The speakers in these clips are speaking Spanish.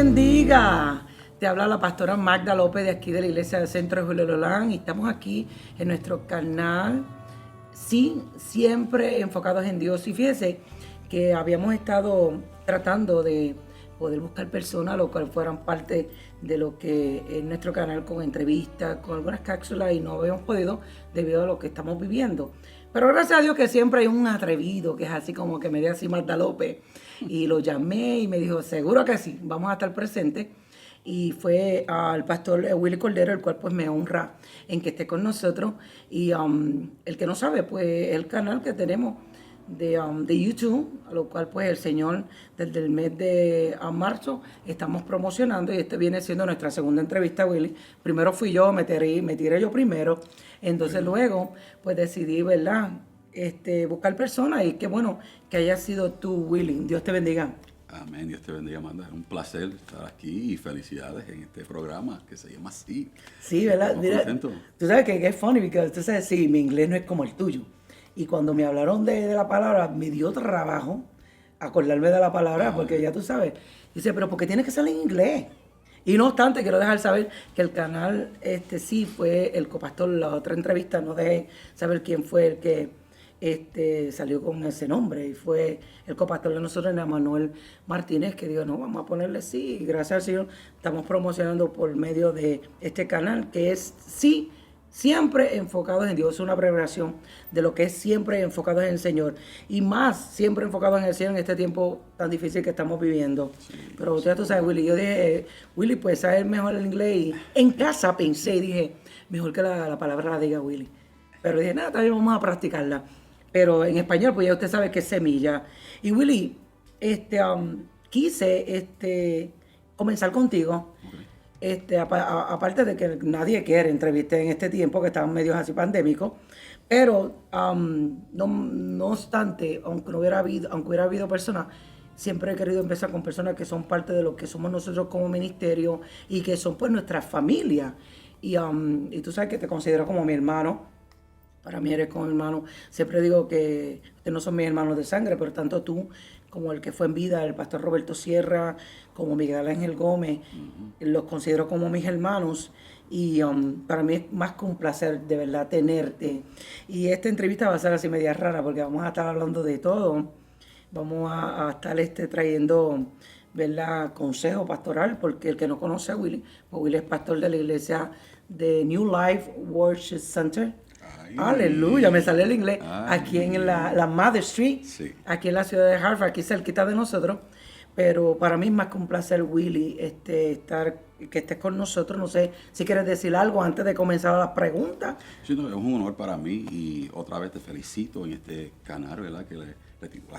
bendiga. Te habla la pastora Magda López de aquí de la iglesia del Centro de Julio Lolán y estamos aquí en nuestro canal, sí, siempre enfocados en Dios. Y fíjese que habíamos estado tratando de poder buscar personas lo cual fueran parte de lo que es nuestro canal, con entrevistas, con algunas cápsulas, y no habíamos podido debido a lo que estamos viviendo. Pero gracias a Dios que siempre hay un atrevido que es así como que me dio así Magda López, y lo llamé y me dijo, seguro que sí, vamos a estar presentes. Y fue al pastor Willy Cordero, el cual pues me honra en que esté con nosotros. Y el que no sabe, pues el canal que tenemos de YouTube, a lo cual pues el Señor desde el mes de marzo estamos promocionando, y este viene siendo nuestra segunda entrevista, Willy. Primero fui yo, me tiré yo primero, entonces luego pues decidí, ¿verdad? Buscar personas, y qué bueno que haya sido tú, Willy. Dios te bendiga. Amén, Dios te bendiga, Amanda. Es un placer estar aquí y felicidades en este programa que se llama así. Sí, ¿verdad? Mira, Contento. tú sabes que es funny, porque tú sabes, sí, mi inglés no es como el tuyo. Y cuando me hablaron de la palabra, me dio trabajo acordarme de la palabra, porque ya tú sabes. Dice, pero ¿por qué tiene que ser en inglés? Y no obstante, quiero dejar saber que el canal, sí fue el copastor. La otra entrevista no dejé saber quién fue el que salió con ese nombre, y fue el copastor de nosotros, Manuel Martínez, que dijo, no, vamos a ponerle sí, y gracias al Señor estamos promocionando por medio de este canal, que es sí, siempre enfocados en Dios. Es una abreviación de lo que es siempre enfocados en el Señor, y más siempre enfocados en el Señor en este tiempo tan difícil que estamos viviendo. Sí, pero ya tú sabes, Willy, yo dije, Willy, pues saber mejor el inglés, y en casa pensé y dije, mejor que la palabra la diga Willy. Pero dije, nada, también vamos a practicarla. Pero en español, pues ya usted sabe que es semilla. Y Willy, quise comenzar contigo. Aparte de que nadie quiere entrevistar en este tiempo que estamos medios así pandémicos, pero no obstante, aunque hubiera habido personas, siempre he querido empezar con personas que son parte de lo que somos nosotros como ministerio, y que son pues nuestra familia. Y tú sabes que te considero como mi hermano. Para mí eres como hermano. Siempre digo que ustedes no son mis hermanos de sangre, pero tanto tú como el que fue en vida, el pastor Roberto Sierra, como Miguel Ángel Gómez, los considero como mis hermanos. Y para mí es más que un placer de verdad tenerte. Y esta entrevista va a ser así media rara, porque vamos a estar hablando de todo. Vamos a estar trayendo, ¿verdad?, consejo pastoral, porque el que no conoce a Willy, pues Willy es pastor de la iglesia de New Life Worship Center. Ay, aleluya, me salió el inglés. Ay, aquí en la Mother Street, sí, aquí en la ciudad de Hartford, aquí cerquita de nosotros. Pero para mí es más que un placer, Willy, que estés con nosotros. No sé si quieres decir algo antes de comenzar las preguntas. Sí, no, es un honor para mí, y otra vez te felicito en este canal, ¿verdad? Que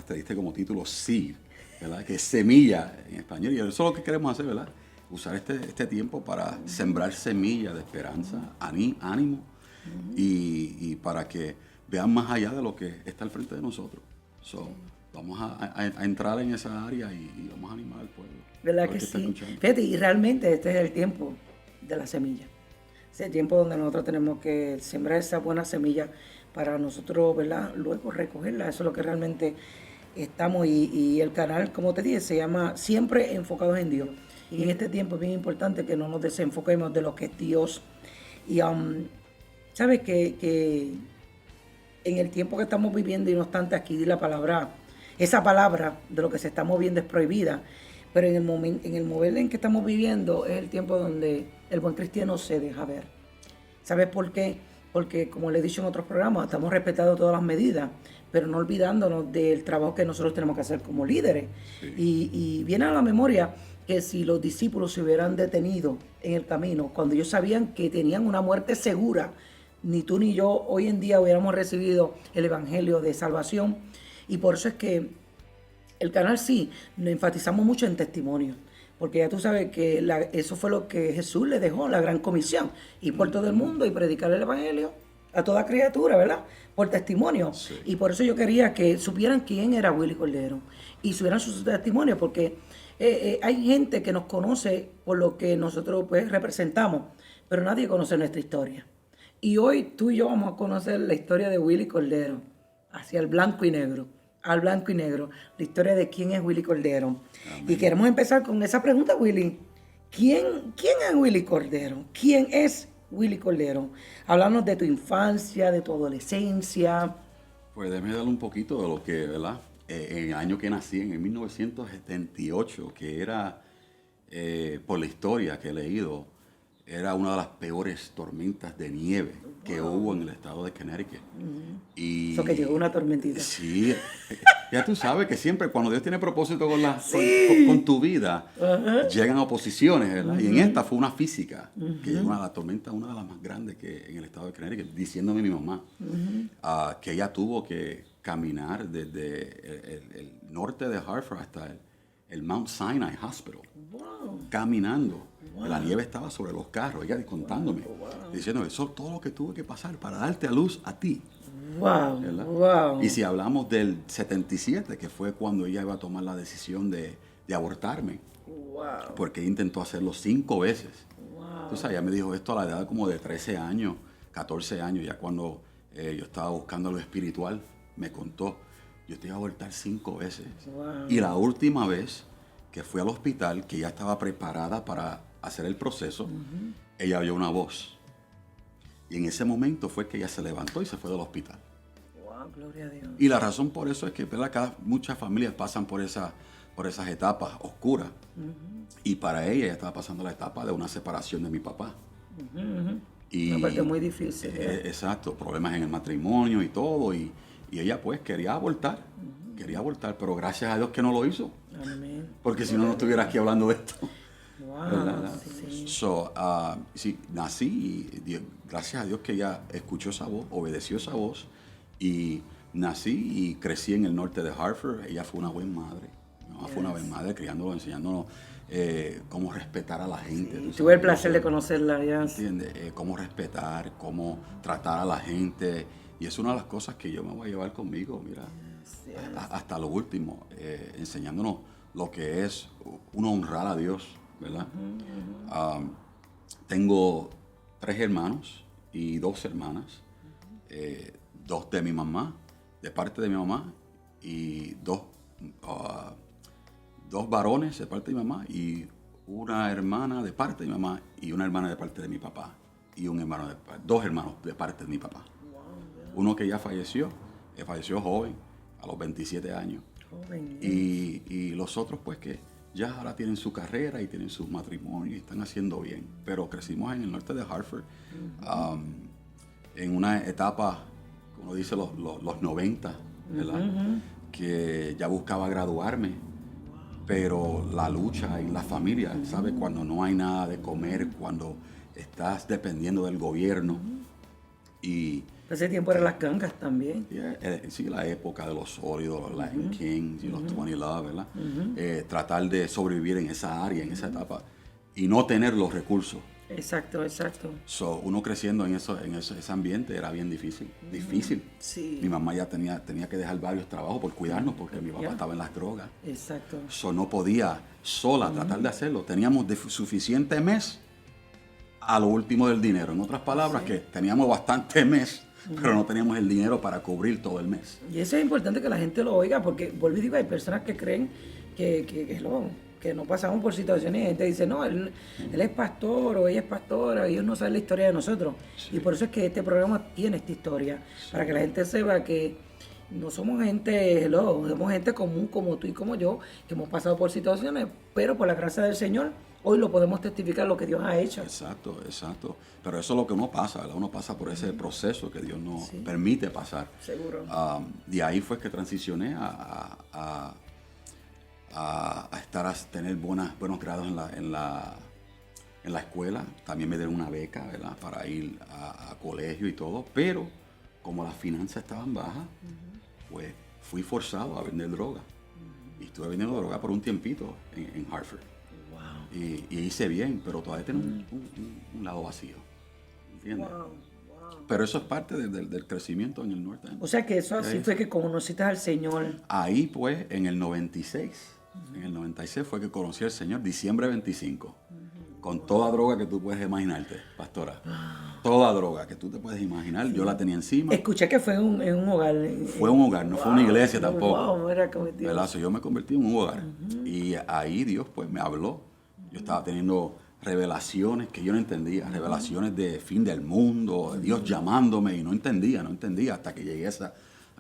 te diste como título Seed, ¿verdad? Que es semilla en español, y eso es lo que queremos hacer, ¿verdad? Usar este tiempo para sembrar semillas de esperanza, ánimo, y para que vean más allá de lo que está al frente de nosotros. Vamos a entrar en esa área y vamos a animar al pueblo. ¿Verdad que sí? Fíjate, y realmente este es el tiempo de la semilla. Es el tiempo donde nosotros tenemos que sembrar esa buena semilla para nosotros, ¿verdad?, luego recogerla. Eso es lo que realmente estamos. Y el canal, como te dije, se llama Siempre Enfocados en Dios. Y en este tiempo es bien importante que no nos desenfoquemos de lo que es Dios. Y sabes que en el tiempo que estamos viviendo, y no obstante aquí la palabra, esa palabra de lo que se está moviendo es prohibida, pero en el momento en que estamos viviendo es el tiempo donde el buen cristiano se deja ver. ¿Sabes por qué? Porque, como le he dicho en otros programas, estamos respetando todas las medidas, pero no olvidándonos del trabajo que nosotros tenemos que hacer como líderes. Sí. Y viene a la memoria que si los discípulos se hubieran detenido en el camino, cuando ellos sabían que tenían una muerte segura, ni tú ni yo hoy en día hubiéramos recibido el evangelio de salvación. Y por eso es que el canal sí, nos enfatizamos mucho en testimonio, porque ya tú sabes que eso fue lo que Jesús le dejó, la gran comisión, ir por todo el mundo y predicar el evangelio a toda criatura, ¿verdad?, por testimonio. Sí. Y por eso yo quería que supieran quién era Willy Cordero y supieran sus testimonios, porque hay gente que nos conoce por lo que nosotros pues representamos, pero nadie conoce nuestra historia. Y hoy tú y yo vamos a conocer la historia de Willy Cordero, hacia el blanco y negro. al blanco y negro, la historia de quién es Willy Cordero. Amén. Y queremos empezar con esa pregunta, Willy. ¿Quién es Willy Cordero? ¿Quién es Willy Cordero? Háblanos de tu infancia, de tu adolescencia. Pues déjame darle un poquito de lo que, ¿verdad? En el año que nací, en el 1978, que era, por la historia que he leído, era una de las peores tormentas de nieve que hubo en el estado de Connecticut. Y Eso que llegó una tormentita. sí, ya tú sabes que siempre cuando Dios tiene propósito con, Sí. con tu vida, llegan oposiciones, ¿verdad? Y en esta fue una física, que llegó la tormenta, una de las más grandes que en el estado de Connecticut, diciéndome mi mamá, que ella tuvo que caminar desde el norte de Hartford hasta el Mount Sinai Hospital, caminando. La nieve estaba sobre los carros, ella contándome, diciendo, eso es todo lo que tuve que pasar para darte a luz a ti. Wow, ¿Verdad? wow. Y si hablamos del 77, que fue cuando ella iba a tomar la decisión de abortarme, Wow. porque intentó hacerlo 5 veces. Wow. Entonces ella me dijo esto a la edad como de 13 años, 14 años, ya cuando yo estaba buscando lo espiritual, me contó, yo te iba a abortar 5 veces. Wow. Y la última vez que fui al hospital, que ya estaba preparada para hacer el proceso, ella oyó una voz. Y en ese momento fue que ella se levantó y se fue del hospital. Wow, gloria a Dios. Y la razón por eso es que, ¿verdad? Muchas familias pasan por esas etapas oscuras. Y para ella estaba pasando la etapa de una separación de mi papá. Y, Una parte muy difícil. exacto, problemas en el matrimonio y todo. Y ella pues quería abortar, pero gracias a Dios que no lo hizo. Amén. Porque si no, no estuviera aquí hablando de esto. Wow. ¿Verdad? Sí. Sí, nací y gracias a Dios que ella escuchó esa voz, obedeció esa voz y nací y crecí en el norte de Hartford. Ella fue una buena madre. Mi mamá fue una buena madre criándonos, enseñándonos cómo respetar a la gente. Sí, ¿tú tuve el sabes? placer de conocerla ya. ¿Entiendes? Cómo respetar, cómo tratar a la gente. Y es una de las cosas que yo me voy a llevar conmigo, mira, hasta lo último, enseñándonos lo que es uno honrar a Dios, ¿verdad? Tengo 3 hermanos y 2 hermanas, 2 de mi mamá, de parte de mi mamá, y 2 varones de parte de mi mamá, y una hermana de parte de mi mamá, y una hermana de parte de mi papá, y 2 hermanos de parte de mi papá. Uno que ya falleció joven, a los 27 años. Joven. Y los otros pues que ya ahora tienen su carrera y tienen sus matrimonios y están haciendo bien. Pero crecimos en el norte de Hartford, en una etapa, como dice, los 90, ¿verdad? Que ya buscaba graduarme, pero la lucha en la familia, ¿sabes? Cuando no hay nada de comer, cuando estás dependiendo del gobierno y... Ese tiempo eran las gangas también. Sí, la época de los sólidos, los Latin Kings y los 20 Love, ¿verdad? Tratar de sobrevivir en esa área, en esa etapa, y no tener los recursos. Exacto, exacto. Uno creciendo en ese ambiente era bien difícil. Sí. Mi mamá ya tenía que dejar varios trabajos por cuidarnos porque mi papá Ya. estaba en las drogas. Exacto. No podía sola tratar de hacerlo. Teníamos suficiente mes a lo último del dinero. En otras palabras, que teníamos bastante mes, pero no teníamos el dinero para cubrir todo el mes. Y eso es importante que la gente lo oiga, porque, vuelvo y digo, hay personas que creen que no pasamos por situaciones y gente dice, no, él es pastor o ella es pastora, ellos no saben la historia de nosotros. Sí. Y por eso es que este programa tiene esta historia, para que la gente sepa que no somos gente, somos gente común como tú y como yo, que hemos pasado por situaciones, pero por la gracia del Señor, hoy lo podemos testificar lo que Dios ha hecho. Exacto. Pero eso es lo que uno pasa, ¿verdad? Uno pasa por ese proceso que Dios nos permite pasar. Seguro. De ahí fue que transicioné a tener buenos grados en la escuela. También me dieron una beca, ¿verdad? Para ir a colegio y todo. Pero como las finanzas estaban bajas, pues fui forzado a vender droga. Y estuve vendiendo droga por un tiempito en Hartford. Wow. Y hice bien, pero todavía tengo un lado vacío. ¿Entiendes? Wow. Pero eso es parte del crecimiento en el norte. O sea que eso así fue que conociste al Señor. Ahí pues, en el 96 fue que conocí al Señor, diciembre 25. con toda droga que tú puedes imaginarte, pastora. Toda droga que tú te puedes imaginar, yo la tenía encima. Escuché que fue en un hogar. Fue un hogar, no fue una iglesia tampoco. Wow, era como Dios. ¿Verdad? So, yo me convertí en un hogar. Y ahí Dios pues me habló. Yo estaba teniendo revelaciones que yo no entendía, revelaciones de fin del mundo, de Dios llamándome, y no entendía hasta que llegué a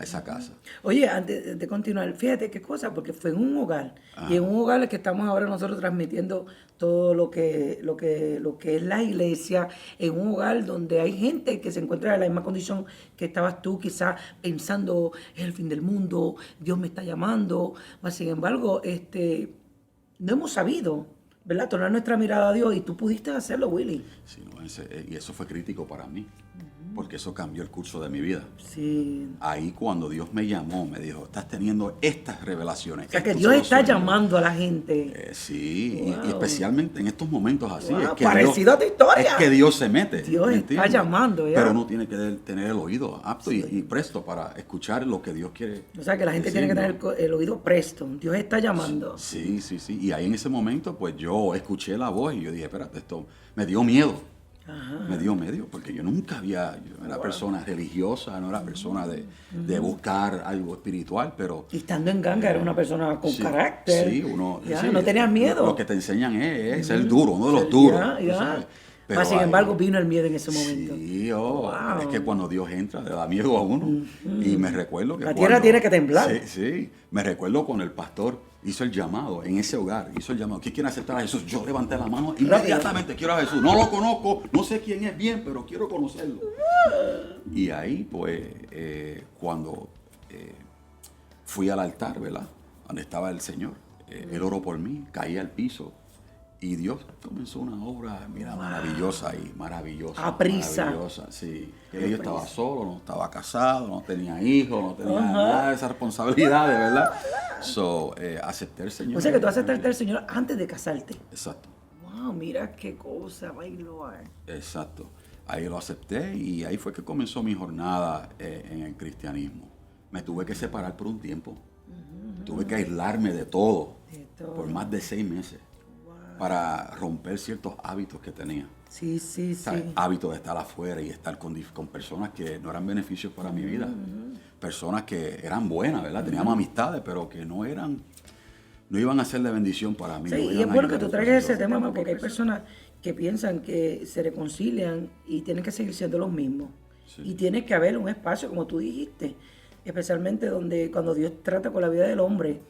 esa casa. Oye, antes de continuar, fíjate qué cosa, porque fue en un hogar. Y en un hogar es que estamos ahora nosotros transmitiendo todo lo que es la iglesia, en un hogar donde hay gente que se encuentra en la misma condición que estabas tú, quizás pensando, es el fin del mundo, Dios me está llamando. Mas, sin embargo, no hemos sabido, ¿verdad?, tornar nuestra mirada a Dios, y tú pudiste hacerlo, Willy. Sí, no, y eso fue crítico para mí, porque eso cambió el curso de mi vida. Sí. Ahí cuando Dios me llamó, me dijo, estás teniendo estas revelaciones. O sea, que estos Dios son los está sueños. llamando a la gente. Sí, Wow. y especialmente en estos momentos así. Wow, Es que parecido a tu historia. Es que Dios se mete. Dios ¿me está entiendes? llamando, ya. Pero uno tiene que tener el oído apto y presto para escuchar lo que Dios quiere. O sea, que la gente tiene que tener decirnos. el oído presto. Dios está llamando. Sí. Y ahí en ese momento, pues yo escuché la voz y yo dije, espérate, esto me dio miedo. Me dio miedo, porque yo nunca yo era persona religiosa, no era persona de buscar algo espiritual, pero... Y estando en ganga era una persona con sí, carácter. Sí, uno... Ya, sí, no tenías miedo. Lo que te enseñan es ser duro, uno de los duros. tú sabes. Pero Mas, sin ahí- embargo, vino el miedo en ese momento. Sí, Wow. es que cuando Dios entra le da miedo a uno. Y me recuerdo que La tierra tiene que temblar. Sí, me recuerdo cuando el pastor hizo el llamado en ese hogar, ¿quién quiere aceptar a Jesús? Yo levanté la mano inmediatamente, quiero a Jesús. No lo conozco, no sé quién es bien, pero quiero conocerlo. Y ahí, pues, cuando fui al altar, ¿verdad?, donde estaba el Señor, Él oró por mí, caí al piso. Y Dios comenzó una obra, mira, maravillosa ahí, maravillosa. A prisa. Maravillosa, sí. Que yo estaba solo, no estaba casado, no tenía hijos, no tenía nada de esas responsabilidades, ¿verdad? So, acepté al Señor. O sea, que tú aceptaste al Señor antes de casarte. Exacto, Wow, mira qué cosa, my Lord. exacto. Ahí lo acepté y ahí fue que comenzó mi jornada en el cristianismo. Me tuve que separar por un tiempo. Tuve que aislarme de todo por más de 6 meses. Para romper ciertos hábitos que tenía. Sí. ¿Sabes? Hábitos de estar afuera y estar con personas que no eran beneficios para mi vida. Personas que eran buenas, ¿verdad? Teníamos amistades, pero que no iban a ser de bendición para mí. Sí, no y iban es a bueno que ayudar tú al traigas ese proceso. tema, porque hay personas que piensan que se reconcilian y tienen que seguir siendo los mismos. Sí. Y tiene que haber un espacio, como tú dijiste, especialmente donde cuando Dios trata con la vida del hombre,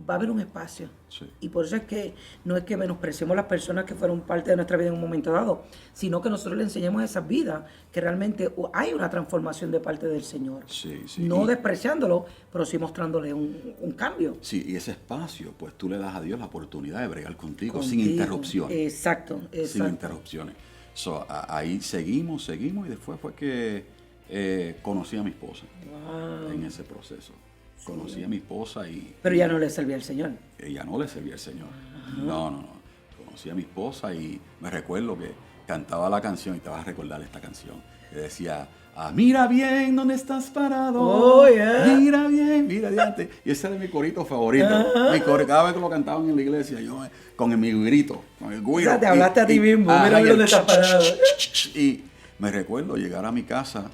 va a haber un espacio. Sí. Y por eso es que no es que menospreciemos las personas que fueron parte de nuestra vida en un momento dado, sino que nosotros le enseñemos a esas vidas que realmente hay una transformación de parte del Señor. Sí. No despreciándolo, pero sí mostrándole un cambio. Sí, y ese espacio, pues tú le das a Dios la oportunidad de bregar contigo. Sin Contigo. interrupciones. Exacto. Sin interrupciones. So, ahí seguimos y después fue que conocí a mi esposa en ese proceso. Conocí a mi esposa y Pero ya no le servía al Señor. ella no le servía al Señor. No. Conocí a mi esposa y me recuerdo que cantaba la canción, y te vas a recordar esta canción, que decía, mira bien dónde estás parado. Oh, yeah. Mira bien, mira adelante. Y ese era mi corito favorito. Cada vez que lo cantaban en la iglesia, yo con mi grito, con el güiro. O sea, te hablaste a ti mismo, mira y dónde estás parado. Y me recuerdo llegar a mi casa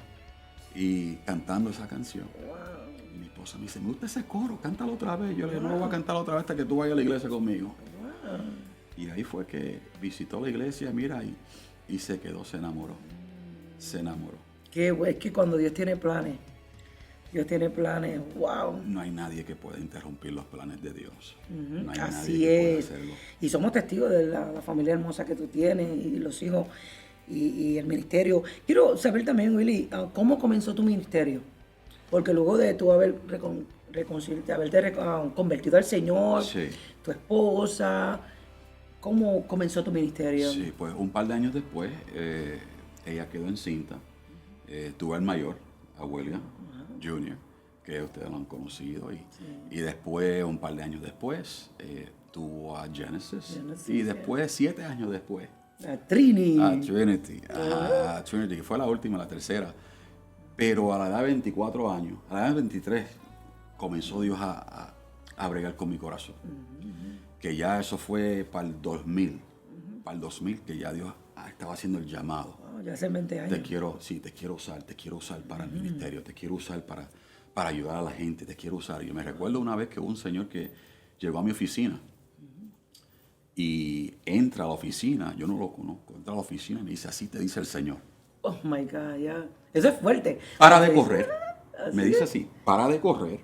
y cantando esa canción. Y mi esposa me dice, me gusta ese coro, cántalo otra vez. Yo le dije, no lo voy a cantar otra vez hasta que tú vayas a la iglesia conmigo. Y ahí fue que visitó la iglesia, mira, y se quedó, se enamoró. Es que cuando Dios tiene planes, wow. No hay nadie que pueda interrumpir los planes de Dios. No hay Así nadie que pueda es. hacerlo. Y somos testigos de la familia hermosa que tú tienes y los hijos y el ministerio. Quiero saber también, Willy, ¿cómo comenzó tu ministerio? Porque luego de tú haberte convertido al Señor, Sí. tu esposa, ¿cómo comenzó tu ministerio? Sí, pues un par de años después, ella quedó encinta. Tuve al mayor, a William Jr., que ustedes lo han conocido. Y después, un par de años después, tuvo a Genesis. Y después, 7 años después, A Trini. a Trinity. A Trinity, que fue la última, la tercera. Pero a la edad de 24 años, a la edad de 23, comenzó Dios a bregar con mi corazón. Que ya eso fue para el 2000. para el 2000, que ya Dios estaba haciendo el llamado. Oh, ya hace 20 años. Te quiero usar para el ministerio, te quiero usar para ayudar a la gente, te quiero usar. Yo me recuerdo una vez que hubo un señor que llegó a mi oficina y entra a la oficina, yo no lo conozco, entra a la oficina y me dice, así te dice el Señor. Oh my God, ya. Eso es fuerte. Para de correr. Me dice así, para de correr,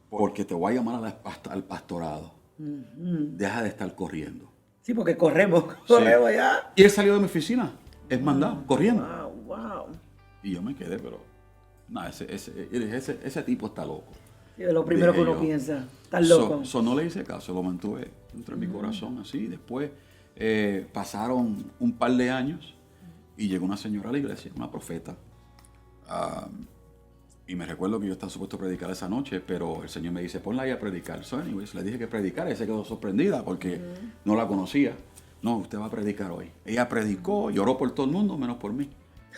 porque te voy a llamar al pastorado. Deja de estar corriendo. Sí, porque corremos Sí. ya. Y él salió de mi oficina, es mandado, corriendo. Wow. Y yo me quedé, pero no, ese tipo está loco. Sí, es lo primero que Dije uno yo. piensa. Estás loco. No le hice caso, lo mantuve dentro de mi corazón así. Después pasaron un par de años y llegó una señora a la iglesia, una profeta. Y me recuerdo que yo estaba supuesto a predicar esa noche, pero el Señor me dice, ponla ahí a predicar. So, anyways, le dije que predicara y se quedó sorprendida porque no la conocía. No, usted va a predicar hoy. Ella predicó, lloró por todo el mundo, menos por mí.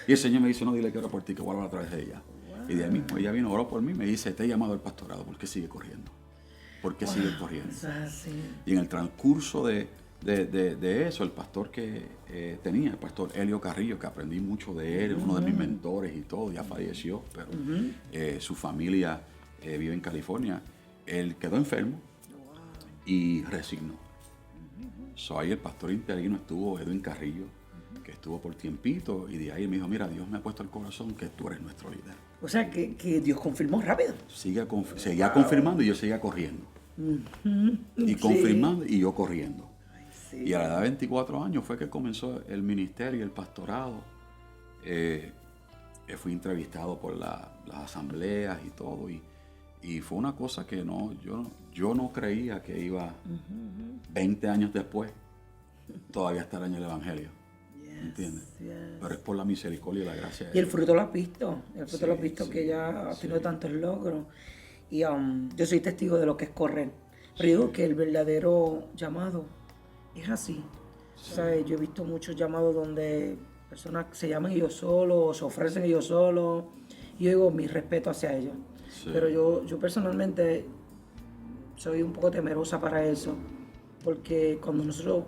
Y el Señor me dice, no, dile que ora por ti, que voy a hablar a través de ella. Y de ahí mismo ella vino, oró por mí, me dice, te he llamado al pastorado, ¿por qué sigue corriendo? ¿Por qué sigue corriendo? Sí. Y en el transcurso de eso, el pastor que tenía, el pastor Helio Carrillo, que aprendí mucho de él, uno de mis mentores y todo, ya falleció, pero su familia vive en California. Él quedó enfermo y resignó. So, ahí el pastor interino estuvo Edwin Carrillo, que estuvo por tiempito, y de ahí me dijo, mira, Dios me ha puesto al corazón que tú eres nuestro líder. O sea, que Dios confirmó rápido. Seguía confirmando y yo seguía corriendo. Y confirmando y yo corriendo. Sí. Y a la edad de 24 años fue que comenzó el ministerio, el pastorado. Fui entrevistado por las asambleas y todo. Y fue una cosa que yo no creía que iba 20 años después todavía estar en el Evangelio. ¿Entiendes? Yes. Pero es por la misericordia y la gracia de Y el Dios. fruto lo has visto. El fruto Sí, lo has visto sí, que ya ha tenido sí. tantos logros. Y yo soy testigo de lo que es correr. Pero yo digo que el verdadero llamado es así. Sí. O sea, yo he visto muchos llamados donde personas se llaman ellos solos, se ofrecen ellos solos. Y yo digo mi respeto hacia ellos. Sí. Pero yo personalmente soy un poco temerosa para eso. Porque cuando nosotros,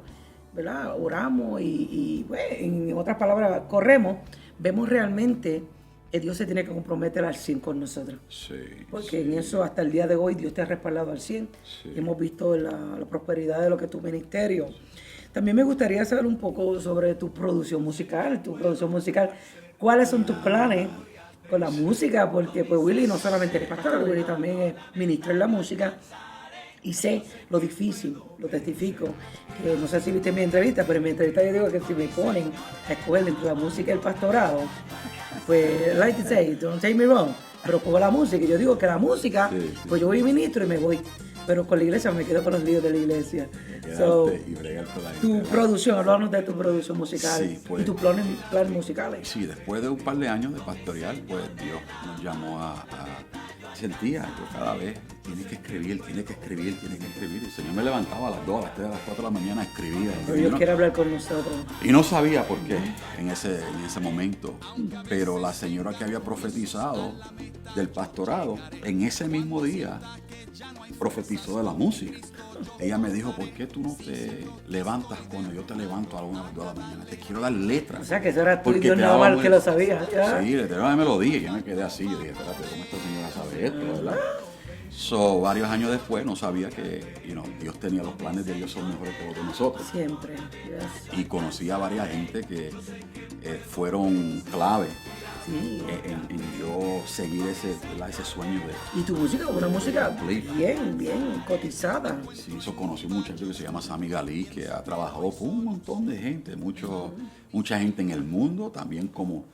¿verdad?, oramos y bueno, en otras palabras, corremos, vemos realmente que Dios se tiene que comprometer al 100 con nosotros. Sí, Porque sí. en eso hasta el día de hoy Dios te ha respaldado al 100. Sí. Hemos visto la prosperidad de lo que es tu ministerio. También me gustaría saber un poco sobre tu producción musical. ¿Cuáles son tus planes con la música? Porque pues Willy no solamente es pastor, Willy también es ministro en la música. Y sé lo difícil, lo testifico, que no sé si viste mi entrevista, pero en mi entrevista yo digo que si me ponen a escoger entre la música y el pastorado, pues, like to say, don't take me wrong, pero cojo la música, y yo digo que la música, Sí. pues yo voy y ministro y me voy, pero con la iglesia me quedo con los líos de la iglesia. Quedarte So, y bregar con la tu gente. producción, háblanos de tu producción musical Sí, pues. y tus planes musicales. Sí, después de un par de años de pastorear, pues Dios nos llamó sentía yo cada vez, tiene que escribir. Y el Señor me levantaba a las 2, a las 3, a las 4 de la mañana a escribir. Pero Y Dios yo quiere hablar con nosotros. y no sabía por qué en ese momento, pero la señora que había profetizado del pastorado, en ese mismo día profetizó de la música. Ella me dijo, ¿por qué tú no te levantas cuando yo te levanto a las 2 de la mañana? Te quiero dar letras. O sea, que eso era tú y Porque Dios te nada daba más que lo sabía. ¿Ya? Sí, le tenía me lo dije, yo me quedé así, yo dije, espérate, ¿cómo esta señora sabe esto, verdad? So, varios años después no sabía que Dios tenía los planes de Dios son mejores que los de nosotros. Siempre. Yes. Y conocí a varias gente que fueron clave Sí. en yo seguir ese sueño de... Y tu música, una música bien cotizada. Sí, eso conocí un muchacho que se llama Sammy Galí, que ha trabajado con un montón de gente, mucha gente en el mundo, también como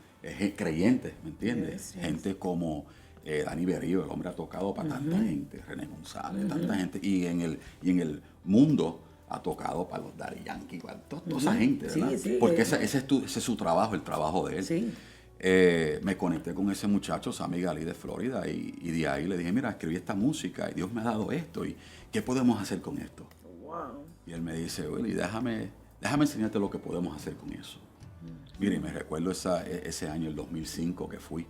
creyentes, ¿me entiendes? Yes. Gente como Dani Berrío, el hombre ha tocado para tanta gente, René González, tanta gente, y en el mundo ha tocado para los Daddy Yankee, para toda esa gente, ¿verdad? Sí, porque ese es su trabajo, el trabajo de él. Sí. Me conecté con ese muchacho, Sammy Galí de Florida, y de ahí le dije, mira, escribí esta música y Dios me ha dado esto, y ¿qué podemos hacer con esto? Wow. Y él me dice, Willy, déjame enseñarte lo que podemos hacer con eso. Mire, me recuerdo ese año, el 2005, que fui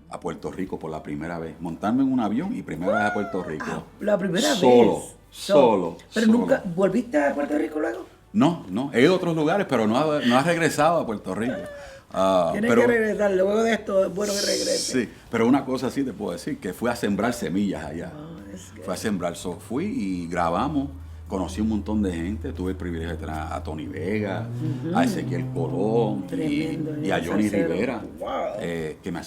a Puerto Rico por la primera vez, montarme en un avión y primera vez a Puerto Rico. La primera Solo, vez. solo. Pero solo. nunca, ¿volviste a Puerto Rico luego? No, he ido a otros lugares, pero no ha regresado a Puerto Rico. Tienes que regresar, luego de esto es bueno que regrese. Sí, pero una cosa sí te puedo decir, que fui a sembrar semillas allá. Oh, Fui a sembrar, fui y grabamos, conocí un montón de gente, tuve el privilegio de tener a Tony Vega, a Ezequiel Colón y a Johnny Rivera, wow. Que me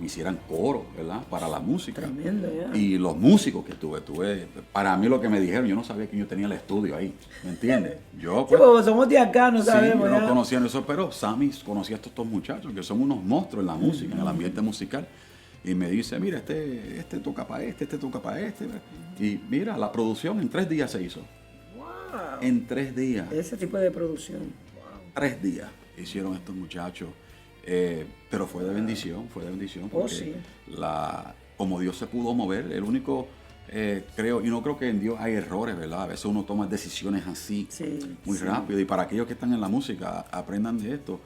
hicieran coro, ¿verdad? Para la música. Tremendo, yeah. Y los músicos que tuve, para mí lo que me dijeron, yo no sabía que yo tenía el estudio ahí, ¿me entiendes? Yo Sí, pues, somos de acá, no sabemos. yo no conocía eso, pero Sammy conocía a estos muchachos que son unos monstruos en la música, en el ambiente musical. Y me dice, mira, este toca para este toca para este. Y mira, la producción en 3 días se hizo. Wow. En 3 días. Ese tipo de producción. Wow. 3 días hicieron estos muchachos. Pero fue de bendición, porque sí. como Dios se pudo mover, el único, creo, y no creo que en Dios hay errores, ¿verdad? A veces uno toma decisiones así, muy rápido. Y para aquellos que están en la música, aprendan de esto,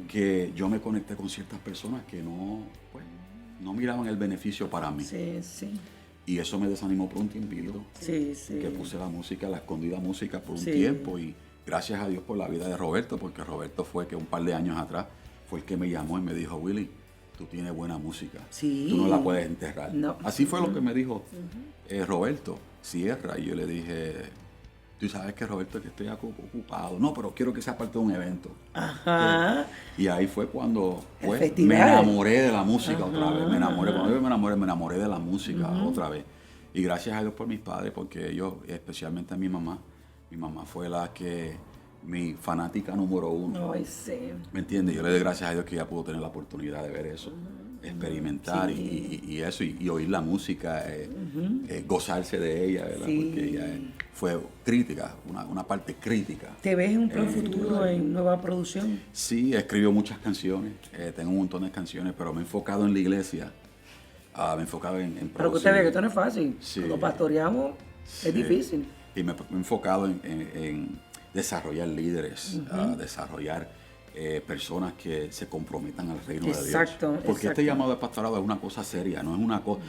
que yo me conecté con ciertas personas que no miraban el beneficio para mí. Y eso me desanimó por un tiempito. Que puse la escondida música por un tiempo. Y gracias a Dios por la vida de Roberto, porque Roberto fue que un par de años atrás fue el que me llamó y me dijo, Willy, tú tienes buena música. Tú no la puedes enterrar. No. Así fue lo que me dijo Roberto, cierra. Y yo le dije, tú sabes que Roberto, que estoy ocupado. No, pero quiero que sea parte de un evento. Ajá. Y ahí fue cuando me enamoré de la música otra vez. Me enamoré de la música otra vez. Y gracias a Dios por mis padres, porque ellos, especialmente a mi mamá fue mi fanática número 1. Ay, sí. ¿Me entiendes? Yo le doy gracias a Dios que ella pudo tener la oportunidad de ver eso, experimentar y eso, y oír la música, gozarse de ella, ¿verdad? Porque ella fue crítica, una parte crítica. ¿Te ves en un plan futuro en nueva producción? Sí, escribo muchas canciones, tengo un montón de canciones, pero me he enfocado en la iglesia, me he enfocado en producir. Pero que usted ve que esto no es fácil, cuando pastoreamos es difícil. Y me he enfocado en desarrollar líderes, desarrollar personas que se comprometan al reino de Dios. Exacto. Porque este llamado de pastorado es una cosa seria, no es una cosa,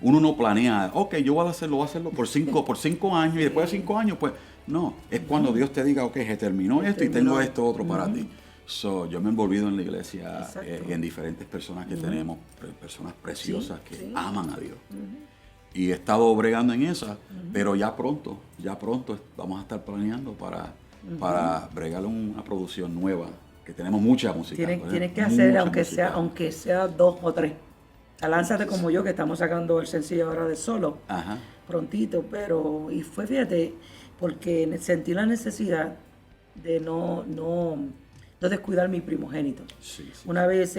uno no planea, ok, yo voy a hacerlo por 5 años y después de 5 años, pues no, es cuando Dios te diga, ok, se terminó esto y tengo esto otro para ti. Yo me he envolvido en la iglesia y en diferentes personas que tenemos, personas preciosas que aman a Dios. Y he estado bregando en esa, pero ya pronto vamos a estar planeando para bregar una producción nueva, que tenemos mucha música. Tienes que hacer, aunque sea 2 o 3. Lánzate como yo, que estamos sacando el sencillo ahora de solo, prontito, y fue, fíjate, porque sentí la necesidad de no descuidar mi primogénito. Una vez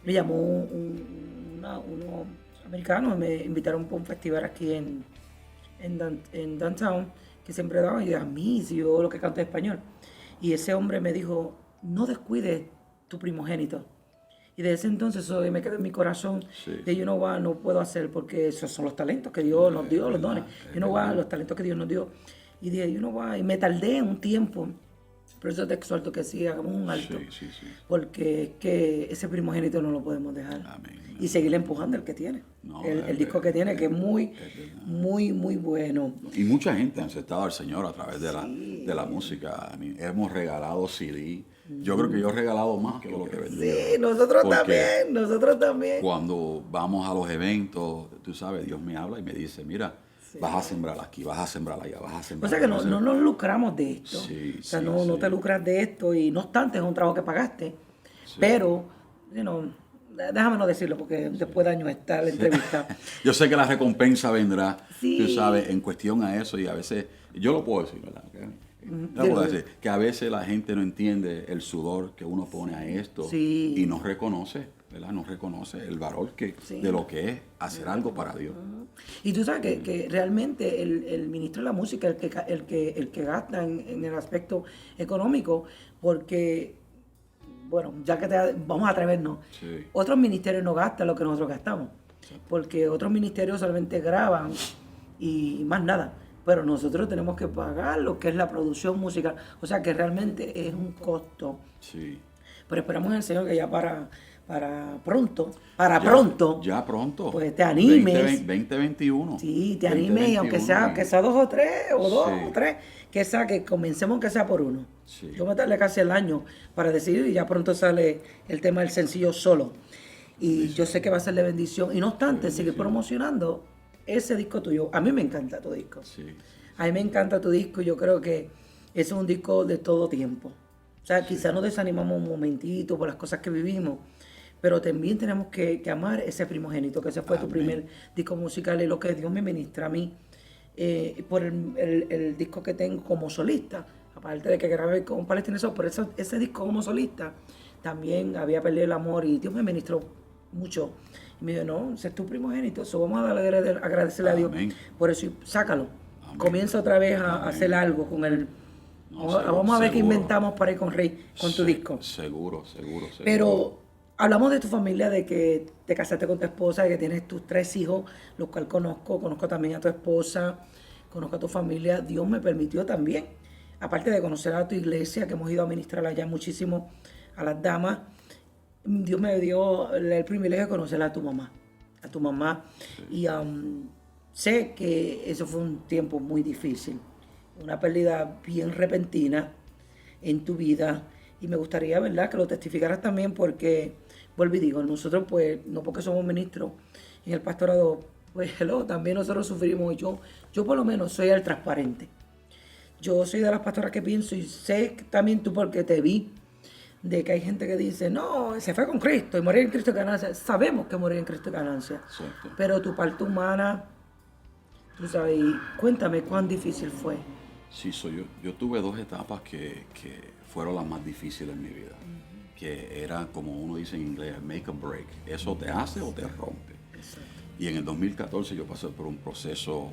me llamó unos americanos, me invitaron para un festival aquí en Downtown, que siempre daban, y a mí, si yo lo que canto es español. Y ese hombre me dijo, no descuides tu primogénito. Y desde ese entonces eso me quedó en mi corazón, que yo no puedo hacer, porque esos son los talentos que Dios nos dio, los dones. Los talentos que Dios nos dio. Y dije, y me tardé un tiempo. Por eso te exhorto que sí, hagamos un alto. Porque es que ese primogénito no lo podemos dejar. Amén. Y seguir empujando el que tiene. El disco que tiene, que es muy, muy, muy bueno. Y mucha gente ha aceptado al Señor a través de la música. Hemos regalado CD. Yo creo que yo he regalado más que lo que he vendido. Sí, nosotros también. Cuando vamos a los eventos, tú sabes, Dios me habla y me dice, mira, vas a sembrar aquí, vas a sembrar allá, vas a sembrar. O sea que no nos lucramos de esto. No te lucras de esto, y no obstante es un trabajo que pagaste. Pero, déjame no decirlo porque después de años está la entrevista. Yo sé que la recompensa vendrá, tú sabes, en cuestión a eso, y a veces, yo lo puedo decir, ¿verdad? Que a veces la gente no entiende el sudor que uno pone a esto y no reconoce, ¿verdad? No reconoce el valor de lo que es hacer algo para Dios. Y tú sabes que realmente el ministro de la música, el que gasta en el aspecto económico, porque, bueno, ya que vamos a atrevernos, otros ministerios no gastan lo que nosotros gastamos, porque otros ministerios solamente graban y más nada. Pero nosotros tenemos que pagar lo que es la producción musical. O sea que realmente es un costo. Pero esperamos en el Señor que ya para Ya pronto. Pues te animes. 2021. Sí, te animes, aunque sea 2 o 3, o 2 o 3, que comencemos aunque sea por uno. Sí. Yo me tardé casi el año para decidir y ya pronto sale el tema del sencillo solo. Y yo sé que va a ser de bendición. Y no obstante, seguir promocionando ese disco tuyo. A mí me encanta tu disco. Sí. A mí me encanta tu disco. Yo creo que es un disco de todo tiempo. O sea, quizás nos desanimamos un momentito por las cosas que vivimos, pero también tenemos que amar ese primogénito, que ese fue tu primer disco musical y lo que Dios me ministra a mí por el disco que tengo como solista. Aparte de que grabé con Palestinazo, por eso ese disco como solista también había perdido el amor y Dios me ministró mucho. Y me dijo, no, ese es tu primogénito, eso vamos a agradecerle a Dios por eso y sácalo. Amén. Comienza otra vez a hacer algo con él. No, vamos a ver qué inventamos para ir con Rey, con tu disco. Seguro. Pero hablamos de tu familia, de que te casaste con tu esposa, de que tienes tus 3 hijos, los cuales conozco también a tu esposa, conozco a tu familia. Dios me permitió también, aparte de conocer a tu iglesia, que hemos ido a ministrar allá muchísimo a las damas, Dios me dio el privilegio de conocer a tu mamá. Sí. Y sé que eso fue un tiempo muy difícil, una pérdida bien repentina en tu vida. Y me gustaría, ¿verdad?, que lo testificaras también porque, vuelvo y digo, nosotros pues, no porque somos ministros en el pastorado, pues también nosotros sufrimos. Yo por lo menos soy el transparente. Yo soy de las pastoras que pienso y sé también tú porque te vi, de que hay gente que dice, no, se fue con Cristo y morir en Cristo es ganancia. Sabemos que morir en Cristo es ganancia. Sí. Pero tu parte humana, tú sabes, cuéntame cuán difícil fue. Sí, yo tuve 2 etapas que fueron las más difíciles en mi vida, que era, como uno dice en inglés, make a break. Eso te hace o te rompe. Exacto. Y en el 2014 yo pasé por un proceso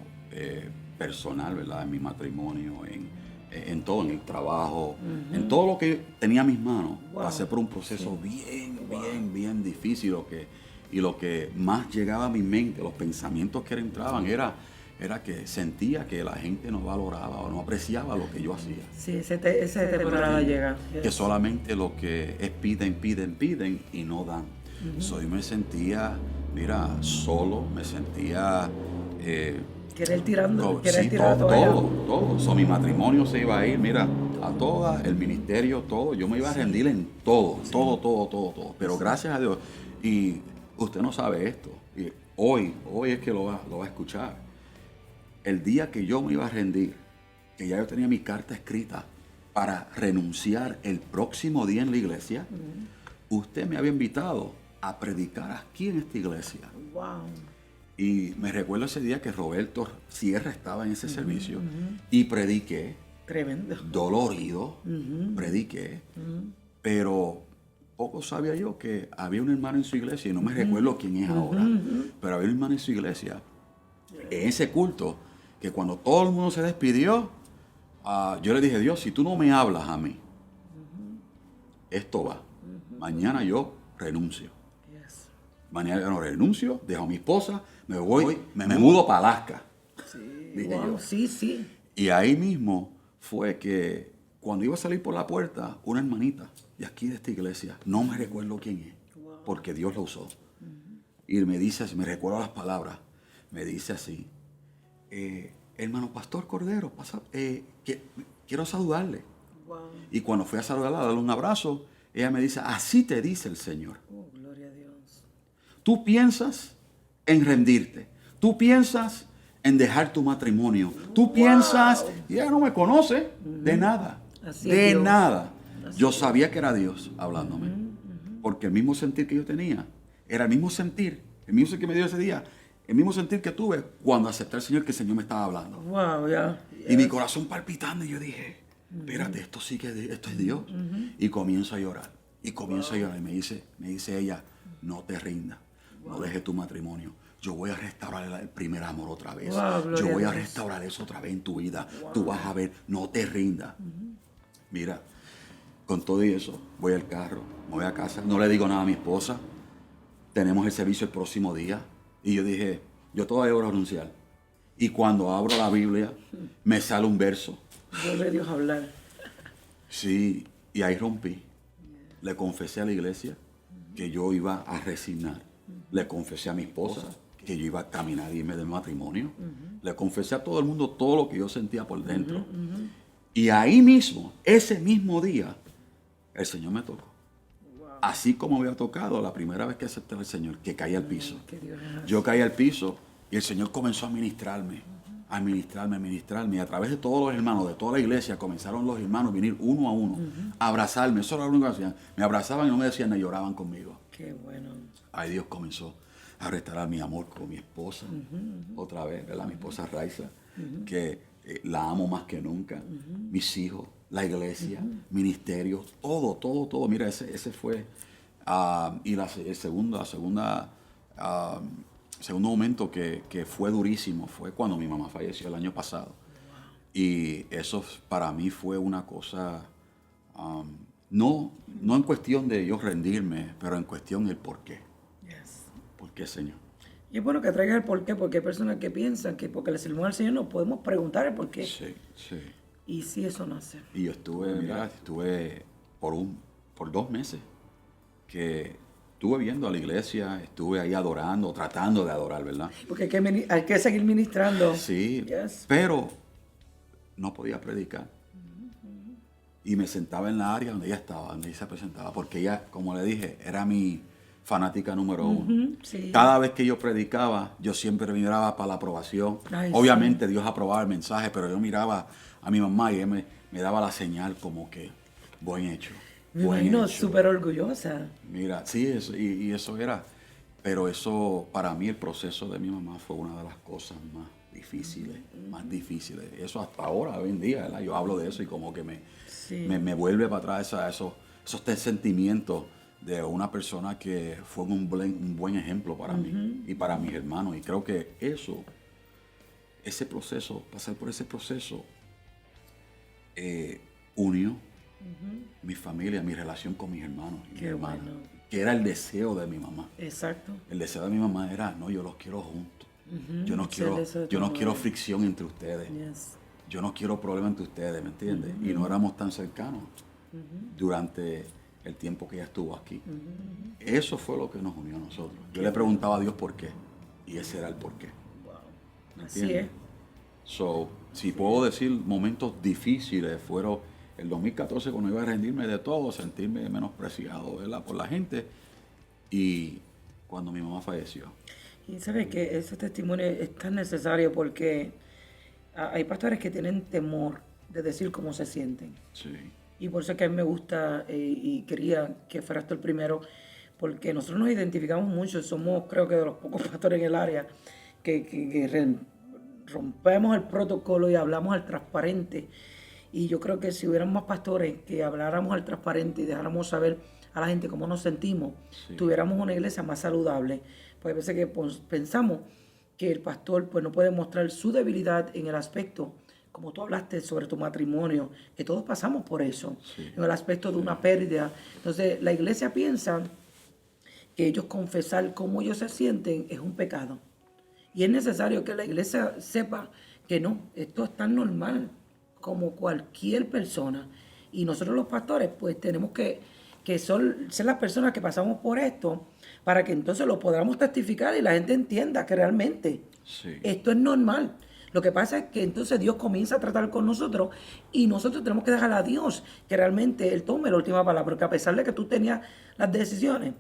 personal, ¿verdad? En mi matrimonio, en todo, en el trabajo, en todo lo que tenía en mis manos. Wow. Pasé por un proceso bien difícil. Lo que más llegaba a mi mente, los pensamientos que entraban era que sentía que la gente no valoraba o no apreciaba lo que yo hacía. Sí, esa temporada llega. Que solamente lo que es piden y no dan. So, yo me sentía, solo, me sentía... querer tirar todo. So, mi matrimonio se iba a ir, a todas, el ministerio, todo. Yo me iba a rendir en todo, todo. Pero gracias a Dios, y usted no sabe esto, y hoy es que lo va a escuchar. El día que yo me iba a rendir, que ya yo tenía mi carta escrita para renunciar el próximo día en la iglesia, usted me había invitado a predicar aquí en esta iglesia. Wow. Y me recuerdo ese día que Roberto Sierra estaba en ese servicio y prediqué. Tremendo. Dolorido, prediqué. Pero poco sabía yo que había un hermano en su iglesia, y no me recuerdo quién es ahora, pero había un hermano en su iglesia, en ese culto, que cuando todo el mundo se despidió, yo le dije, Dios, si tú no me hablas a mí, esto va. Mañana yo renuncio. Mañana yo no renuncio, dejo a mi esposa, me voy, me mudo para Alaska. Dije yo. Sí. Y ahí mismo fue que cuando iba a salir por la puerta, una hermanita de aquí de esta iglesia, no me recuerdo quién es, porque Dios la usó. Y me dice así, me recuerdo las palabras, me dice así, hermano Pastor Cordero, quiero saludarle. Wow. Y cuando fui a saludarla, a darle un abrazo, ella me dice, así te dice el Señor. Oh, gloria a Dios. Tú piensas en rendirte, tú piensas en dejar tu matrimonio, tú piensas, y ella no me conoce de nada, así de nada. Yo sabía que era Dios hablándome, porque el mismo sentir que yo tenía, era el mismo sentir que me dio ese día, el mismo sentir que tuve cuando acepté al Señor, que el Señor me estaba hablando. Wow, yeah. Y mi corazón palpitando, y yo dije, espérate, esto es Dios. Y comienzo a llorar, y me dice ella, no te rindas, no dejes tu matrimonio. Yo voy a restaurar el primer amor otra vez. Yo voy a restaurar eso otra vez en tu vida. Tú vas a ver, no te rindas. Mira, con todo y eso, voy al carro, me voy a casa, no le digo nada a mi esposa. Tenemos el servicio el próximo día. Y yo dije, yo todavía voy a renunciar. Y cuando abro la Biblia, me sale un verso. Vuelve Dios a hablar. Sí, y ahí rompí. Le confesé a la iglesia que yo iba a resignar. Le confesé a mi esposa que yo iba a caminar y irme del matrimonio. Le confesé a todo el mundo todo lo que yo sentía por dentro. Y ahí mismo, ese mismo día, el Señor me tocó. Así como había tocado la primera vez que acepté al Señor, que caí al piso. Yo caí al piso y el Señor comenzó a ministrarme, a ministrarme. Y a través de todos los hermanos, de toda la iglesia, comenzaron los hermanos a venir uno a uno, a abrazarme. Eso era lo único que hacían. Me abrazaban y no me decían nada, lloraban conmigo. Qué bueno. Ahí Dios comenzó a restaurar mi amor con mi esposa, otra vez, ¿verdad? Mi esposa Raiza, que la amo más que nunca. Mis hijos, la iglesia, ministerio, todo. Mira, ese fue. Y el segundo momento que fue durísimo fue cuando mi mamá falleció el año pasado. Y eso para mí fue una cosa, no en cuestión de yo rendirme, pero en cuestión del por qué. ¿Por qué, Señor? Y es bueno que traigas el por qué, porque hay personas que piensan que porque le servimos al Señor no podemos preguntar el por qué. Sí. Y sí, eso nace. Y yo estuve por 2 meses que estuve viendo a la iglesia, estuve ahí adorando, tratando de adorar, ¿verdad? Porque hay que seguir ministrando. Sí, pero no podía predicar. Y me sentaba en la área donde ella estaba, donde ella se presentaba, porque ella, como le dije, era mi fanática número 1. Sí. Cada vez que yo predicaba, yo siempre miraba para la aprobación. Obviamente Dios aprobaba el mensaje, pero yo miraba a mi mamá y ella me daba la señal como que buen hecho. Me imagino súper orgullosa. Mira, sí, y eso era. Pero eso, para mí, el proceso de mi mamá fue una de las cosas más difíciles. Eso hasta ahora, hoy en día, ¿verdad? Yo hablo de eso y como que me vuelve para atrás esos sentimientos de una persona que fue un buen ejemplo para mí y para mis hermanos. Y creo que pasar por ese proceso, unió mi familia, mi relación con mis hermanos y mi hermana, que era el deseo de mi mamá. Exacto. El deseo de mi mamá era, no, yo los quiero juntos. Yo no quiero fricción entre ustedes. Yo no quiero problemas entre ustedes, ¿me entiendes? Y no éramos tan cercanos durante el tiempo que ella estuvo aquí. Eso fue lo que nos unió a nosotros. Yo le preguntaba a Dios por qué, y ese era el por qué. Wow. Así es. Si puedo decir, momentos difíciles fueron el 2014 cuando iba a rendirme de todo, sentirme menospreciado, ¿verdad?, por la gente, y cuando mi mamá falleció. Y sabes que ese testimonio es tan necesario porque hay pastores que tienen temor de decir cómo se sienten. Sí. Y por eso es que a mí me gusta y quería que fueras tú el primero, porque nosotros nos identificamos mucho, somos creo que de los pocos pastores en el área que rompemos el protocolo y hablamos al transparente. Y yo creo que si hubieran más pastores que habláramos al transparente y dejáramos saber a la gente cómo nos sentimos, tuviéramos una iglesia más saludable. Pues a veces que pensamos que el pastor pues no puede mostrar su debilidad en el aspecto, como tú hablaste sobre tu matrimonio, que todos pasamos por eso, en el aspecto de una pérdida. Entonces la iglesia piensa que ellos confesar cómo ellos se sienten es un pecado. Y es necesario que la iglesia sepa que no, esto es tan normal como cualquier persona. Y nosotros los pastores pues tenemos que ser las personas que pasamos por esto para que entonces lo podamos testificar y la gente entienda que realmente esto es normal. Lo que pasa es que entonces Dios comienza a tratar con nosotros y nosotros tenemos que dejar a Dios que realmente Él tome la última palabra, porque a pesar de que tú tenías las decisiones,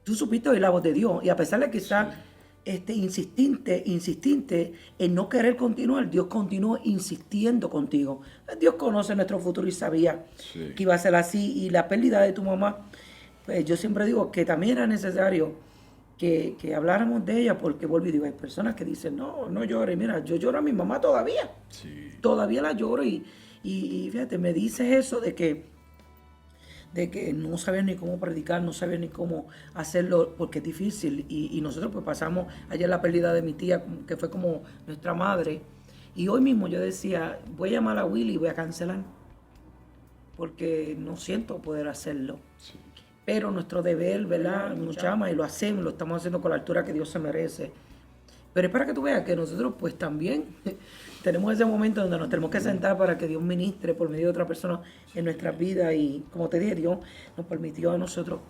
tú supiste oír la voz de Dios, y a pesar de que quizás insistente en no querer continuar, Dios continuó insistiendo contigo. Dios conoce nuestro futuro y sabía que iba a ser así. Y la pérdida de tu mamá, pues yo siempre digo que también era necesario que habláramos de ella, porque vuelvo y digo, hay personas que dicen, no llores. Mira, yo lloro a mi mamá todavía. Todavía la lloro y fíjate, me dices eso de que no sabes ni cómo predicar, no sabes ni cómo hacerlo, porque es difícil. Y nosotros pues pasamos ayer la pérdida de mi tía, que fue como nuestra madre. Y hoy mismo yo decía, voy a llamar a Willy y voy a cancelar, porque no siento poder hacerlo. Pero nuestro deber, ¿verdad? Nos llama y lo hacemos, lo estamos haciendo con la altura que Dios se merece. Pero es para que tú veas que nosotros pues también tenemos ese momento donde nos tenemos que sentar para que Dios ministre por medio de otra persona en nuestras vidas. Y como te dije, Dios nos permitió a nosotros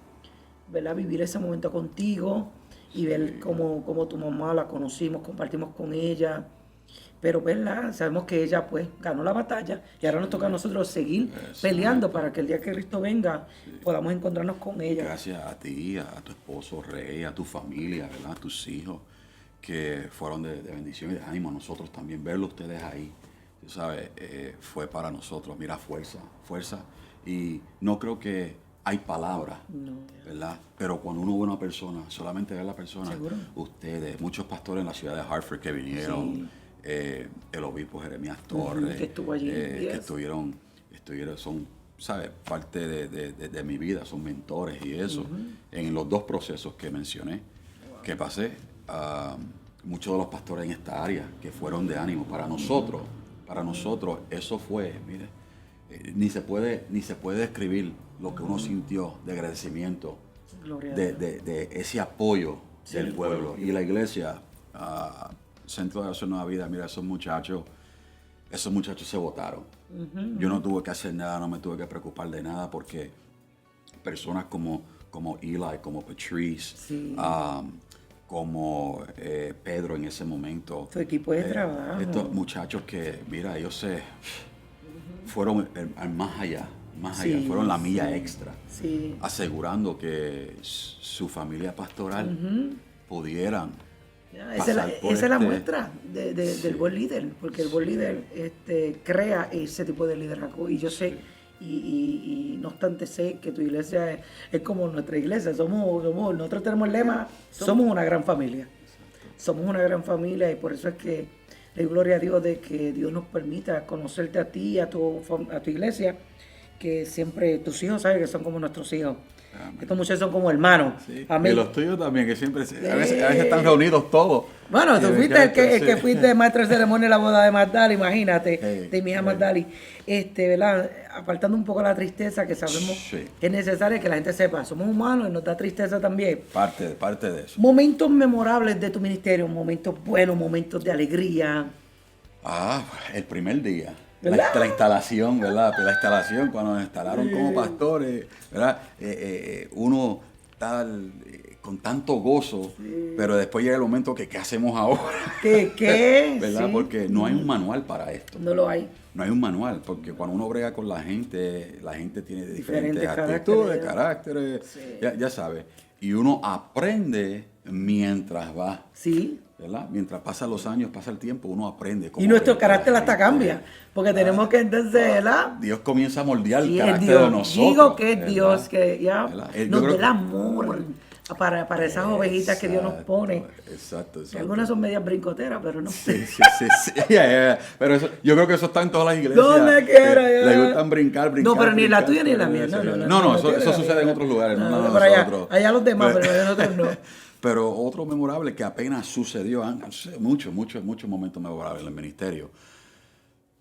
¿verdad? Vivir ese momento contigo y ver cómo tu mamá la conocimos, compartimos con ella. Pero, ¿verdad? Sabemos que ella, pues, ganó la batalla y ahora nos toca a nosotros seguir peleando para que el día que Cristo venga podamos encontrarnos con ella. Gracias a ti, a tu esposo Rey, a tu familia, ¿verdad? A tus hijos, que fueron de bendición y de ánimo a nosotros también. Verlo ustedes ahí, tú sabes, fue para nosotros. Mira, fuerza, fuerza. Y no creo que hay palabras, ¿verdad? Pero cuando uno ve una persona, solamente ve a la persona, ¿Seguro? Ustedes, muchos pastores en la ciudad de Hartford que vinieron, Sí. El obispo Jeremías Torres, que estuvo allí, que yes. estuvieron, son, ¿sabes? Parte de mi vida, son mentores y eso. En los dos procesos que mencioné, que pasé, muchos de los pastores en esta área que fueron de ánimo para nosotros, eso fue, mire, ni se puede describir lo que uno sintió de agradecimiento, Gloria a Dios. de ese apoyo del pueblo. Y la iglesia, Centro de Oración Nueva Vida, mira, esos muchachos se votaron. Yo no tuve que hacer nada, no me tuve que preocupar de nada, porque personas como Eli, como Patrice, Sí. como Pedro en ese momento. Tu equipo de trabajo. Estos muchachos que, mira, ellos fueron más allá, Sí, fueron la milla sí. extra, Sí. asegurando que su familia pastoral pudieran Ya, pasar por esa es la este- muestra del buen líder, porque el buen líder crea ese tipo de liderazgo. Y yo sé, y no obstante sé que tu iglesia es como nuestra iglesia. Nosotros tenemos el lema, somos una gran familia. Somos una gran familia y por eso es que le doy gloria a Dios de que Dios nos permita conocerte a ti y a tu iglesia, que siempre tus hijos saben que son como nuestros hijos. Amén. Estos muchachos son como hermanos. Sí. Amén. Y los tuyos también, que siempre, a veces están reunidos todos. Bueno, tú Y me fuiste el encanta, que sí. fuiste maestro de ceremonia en la boda de Magdali, imagínate, Hey, de mi hija hey. Magdali. ¿Verdad? Apartando un poco la tristeza, que sabemos Sí. que es necesario que la gente sepa, somos humanos y nos da tristeza también. Parte de eso. Momentos memorables de tu ministerio, momentos buenos, momentos de alegría. El primer día. ¿Verdad? La instalación, ¿verdad? La instalación, cuando nos instalaron como pastores, ¿verdad? Uno está con tanto gozo, pero después llega el momento que, ¿qué hacemos ahora? ¿Qué? ¿Verdad? Sí. Porque no hay un manual para esto. No lo hay. No hay un manual, porque cuando uno brega con la gente tiene diferentes Diferentes actitudes, caracteres. caracteres, ya sabes. Y uno aprende mientras va, Sí. ¿verdad? Mientras pasan los años, pasa el tiempo, uno aprende. cómo Y nuestro bregar con la carácter hasta gente. cambia, porque tenemos que entonces, ¿verdad? Dios comienza a moldear Sí, el es carácter Dios. de nosotros. Digo que es ¿verdad? Dios que ya ¿Verdad? Yo nos creo dé el que- amor para esas ovejitas que Dios nos pone. Exacto. Que algunas son medias brincoteras, pero no. Sí. Ya. Pero eso, yo creo que eso está en todas las iglesias. Donde quiera, que ya. Le gustan brincar. No, pero ni la brincar, tuya ni la mía. No, eso sucede en otros lugares, no en pero allá, nosotros. allá los demás, pero nosotros no. Pero otro memorable que apenas sucedió, han sucedido muchos momentos memorables en el ministerio.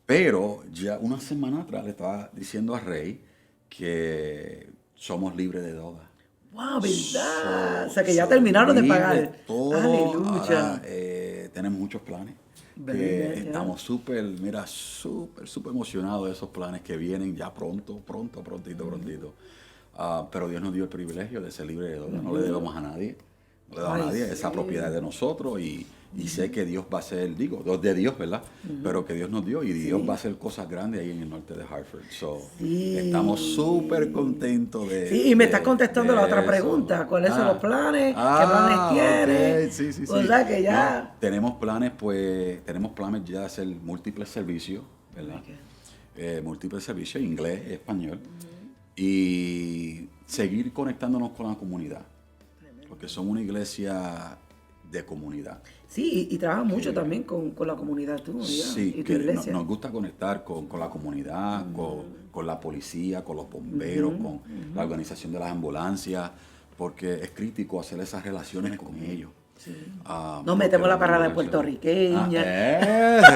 Pero ya una semana atrás le estaba diciendo a Rey que somos libres de deuda. Wow, ¿verdad? O sea, que ya terminaron de pagar. Todo. Aleluya. Ahora, tenemos muchos planes. Verdad, ya. Estamos súper emocionados de esos planes que vienen ya prontito. Pero Dios nos dio el privilegio de ser libres de deuda. No le debemos a nadie. No le debemos a Ay, nadie. sí. Esa propiedad es de nosotros y sé que Dios va a hacer, de Dios, ¿verdad? Pero que Dios nos dio y Dios va a hacer cosas grandes ahí en el norte de Hartford. So, Sí. estamos súper contentos de. Sí, y me estás contestando de la otra eso. pregunta. ¿Cuáles son Ah. los planes? ¿Qué Ah, planes tienes? ok, sí. O sea que ya. No, tenemos planes ya de hacer múltiples servicios, ¿verdad? Múltiples servicios, inglés, español. Y seguir conectándonos con la comunidad. Porque somos una iglesia de comunidad. Sí, y trabajas mucho también con la comunidad tú, ¿verdad? Sí, y tu que iglesia. nos gusta conectar con la comunidad, con la policía, con los bomberos, con la organización de las ambulancias, porque es crítico hacer esas relaciones con ellos. Nos metemos la parada puertorriqueña.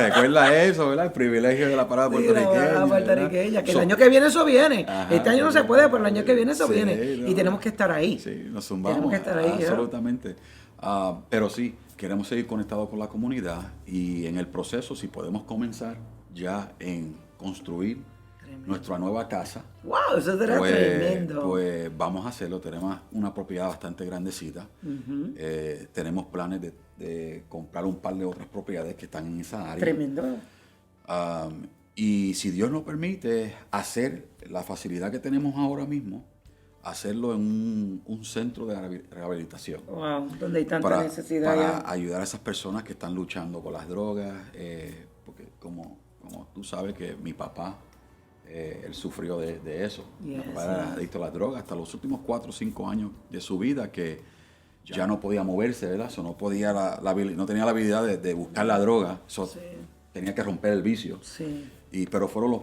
Recuerda eso, ¿verdad? El privilegio de la parada Sí, puertorriqueña. la puertorriqueña, ¿verdad? que el año que viene eso viene. Ajá, Este año no se puede, pero el año que viene eso sí, viene. no. Y tenemos que estar ahí. Sí, nos zumbamos. Tenemos que estar ahí, ¿verdad? Absolutamente. Pero sí, queremos seguir conectados con la comunidad y en el proceso, si podemos comenzar ya en construir nuestra nueva casa, ¡Wow! Eso será tremendo. pues vamos a hacerlo. Tenemos una propiedad bastante grandecita. Tenemos planes de comprar un par de otras propiedades que están en esa área. Tremendo. Y si Dios nos permite hacer la facilidad que tenemos ahora mismo, hacerlo en un centro de rehabilitación. Wow, donde hay tanta necesidad. Para ayudar a esas personas que están luchando con las drogas, porque como tú sabes que mi papá, él sufrió de eso. Mi papá era adicto a las drogas hasta los últimos 4 o 5 años de su vida, que ya no podía moverse, ¿verdad? So, no podía no tenía la habilidad de buscar la droga. So, tenía que romper el vicio. Sí. Pero fueron los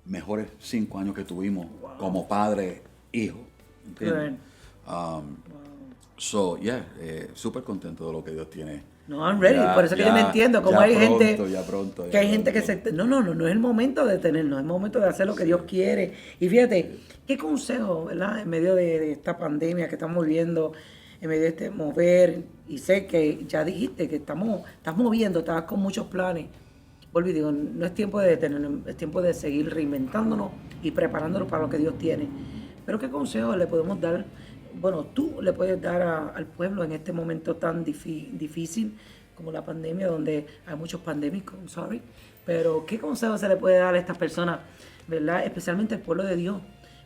mejores 5 años que tuvimos como padre, hijo. ¿Entiendes? Súper contento de lo que Dios tiene. No, I'm ready. Por eso que yo no entiendo cómo hay gente que hay gente que se... No es el momento de tenernos, es el momento de hacer lo que Dios quiere. Y fíjate, qué consejo, ¿verdad? En medio de esta pandemia que estamos viviendo, en medio de este mover, y sé que ya dijiste que estás moviendo, estás con muchos planes. Vuelvo y digo, no es tiempo de detenernos, es tiempo de seguir reinventándonos y preparándonos para lo que Dios tiene. Pero ¿qué consejo le podemos dar? Bueno, tú le puedes dar al pueblo en este momento tan difícil como la pandemia, donde hay muchos pandémicos, pero ¿qué consejo se le puede dar a estas personas, verdad? Especialmente al pueblo de Dios,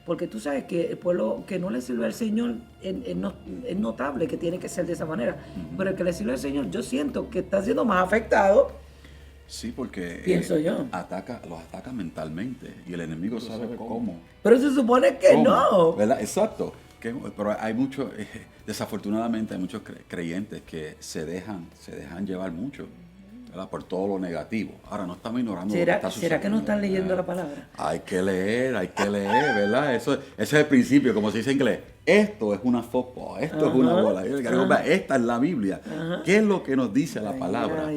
porque tú sabes que el pueblo que no le sirve al Señor es notable que tiene que ser de esa manera, pero el que le sirve al Señor, yo siento que está siendo más afectado. Sí, porque pienso yo. Los ataca mentalmente y el enemigo sabe cómo. Pero se supone que no. ¿Verdad? Exacto. Pero hay muchos, desafortunadamente hay muchos creyentes que se dejan llevar mucho, ¿verdad? Por todo lo negativo. Ahora no estamos ignorando lo que está sucediendo. ¿Será que no están leyendo la palabra? Hay que leer, ¿verdad? Ese es el principio, como se dice en inglés. Esto es una football, esto es una bola. Esta es la Biblia. ¿Qué es lo que nos dice la palabra?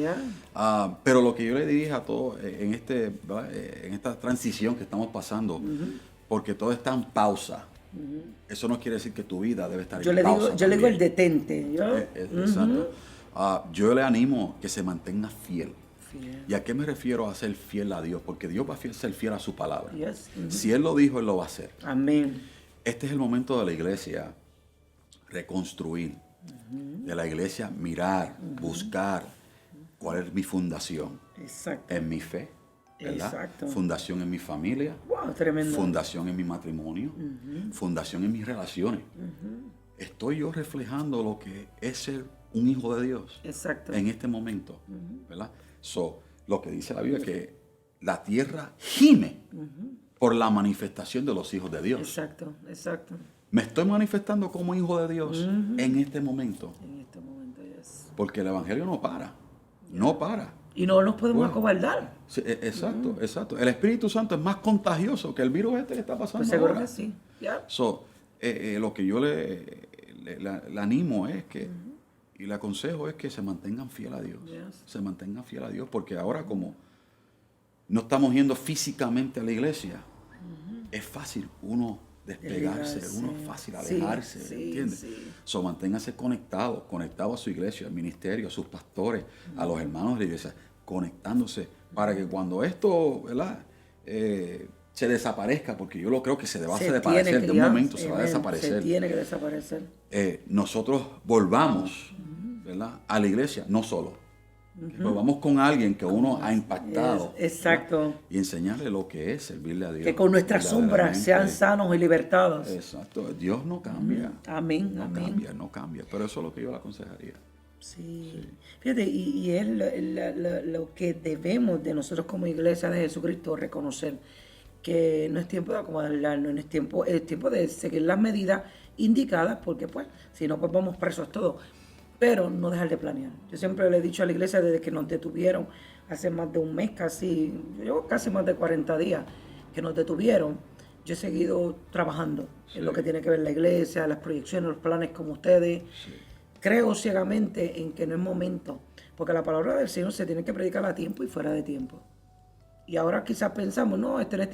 Pero lo que yo le dije a todos en esta transición que estamos pasando, porque todo está en pausa. Eso no quiere decir que tu vida debe estar en pausa. Yo le digo el detente. Exacto. Yo le animo que se mantenga fiel. ¿Y a qué me refiero a ser fiel a Dios? Porque Dios va a ser fiel a su palabra. Si Él lo dijo, Él lo va a hacer. Amén. Este es el momento de la iglesia reconstruir, de la iglesia mirar, buscar cuál es mi fundación. Exacto. En mi fe, ¿verdad? Exacto. Fundación en mi familia. Wow, tremendo. Fundación en mi matrimonio. Fundación en mis relaciones. Estoy yo reflejando lo que es ser un hijo de Dios. Exacto. En este momento, ¿verdad? Lo que dice la Biblia es que la tierra gime por la manifestación de los hijos de Dios. Exacto. Me estoy manifestando como hijo de Dios en este momento. En este momento, Porque el evangelio no para. No para. Y no nos podemos acobardar. Sí, exacto. El Espíritu Santo es más contagioso que el virus este que está pasando Pues seguro ahora. que sí. Lo que yo le animo es que, y le aconsejo es que se mantengan fiel a Dios. Se mantengan fiel a Dios, porque ahora como no estamos yendo físicamente a la iglesia, es fácil uno despegarse, es fácil alejarse, ¿entiendes? Manténganse conectados a su iglesia, al ministerio, a sus pastores, a los hermanos de la iglesia, conectándose para que cuando esto, ¿verdad? Se desaparezca, porque yo lo creo que se va a desaparecer, de un momento se va a desaparecer. Se tiene que desaparecer. Nosotros volvamos, ¿verdad? A la iglesia, no solo. Volvamos con alguien que uno ha impactado. Exacto. Y enseñarle lo que es servirle a Dios. Que con nuestras sombras sean sanos y libertados. Exacto. Dios no cambia. Amén. No cambia. Pero eso es lo que yo le aconsejaría. Sí. Fíjate, y es lo que debemos de nosotros como iglesia de Jesucristo reconocer, que no es tiempo de acomodarnos, no es tiempo de seguir las medidas indicadas, porque pues, si no, pues vamos presos todos. Pero no dejar de planear. Yo siempre le he dicho a la iglesia desde que nos detuvieron, hace más de un mes casi más de 40 días que nos detuvieron, yo he seguido trabajando en lo que tiene que ver la iglesia, las proyecciones, los planes como ustedes. Creo ciegamente en que no es momento, porque la palabra del Señor se tiene que predicar a tiempo y fuera de tiempo. Y ahora quizás pensamos, no, este es